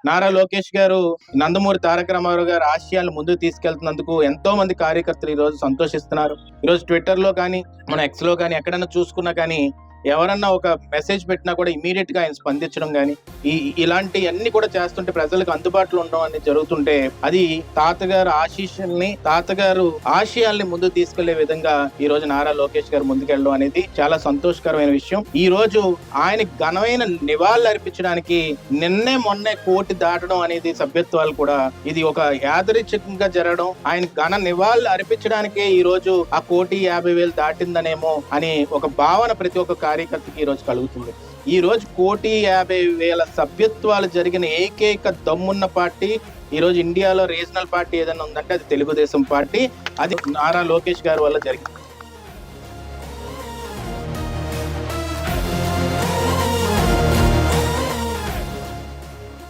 నారా లోకేష్ గారు నందమూరి తారక రామారావు గారు ఆశయాలు ముందుకు తీసుకెళ్తున్నందుకు ఎంతో మంది కార్యకర్తలు ఈ రోజు సంతోషిస్తున్నారు. ఈ రోజు ట్విట్టర్ లో కానీ మన ఎక్స్ లో కానీ ఎక్కడైనా చూసుకున్నా కానీ ఎవరన్నా ఒక మెసేజ్ పెట్టినా కూడా ఇమీడియట్ గా ఆయన స్పందించడం కానీ ఇలాంటి అన్ని కూడా చేస్తుంటే ప్రజలకు అందుబాటులో ఉండడం అనేది జరుగుతుంటే అది తాతగారు తాతగారు ఆశయాల్ని ముందుకు తీసుకెళ్లే విధంగా ఈ రోజు నారా లోకేష్ గారు ముందుకెళ్ళడం అనేది చాలా సంతోషకరమైన విషయం. ఈ రోజు ఆయనకి ఘనమైన నివాళులు అర్పించడానికి మొన్నే కోటి దాటడం అనేది సభ్యత్వాలు కూడా ఇది ఒక యాదృచ్ఛికంగా జరగడం, ఆయన ఘన నివాళులు అర్పించడానికే ఈ రోజు ఆ 1,50,000 దాటిందనేమో అని ఒక భావన ప్రతి ఒక్క కార్యకర్తకి ఈ రోజు కలుగుతుంది. ఈ రోజు 1,50,000 సభ్యత్వాలు జరిగిన ఏకైక దమ్మున్న పార్టీ ఈ రోజు ఇండియాలో రీజనల్ పార్టీ ఏదైనా ఉందంటే అది తెలుగుదేశం పార్టీ. అది నారా లోకేష్ గారి వల్ల జరిగింది.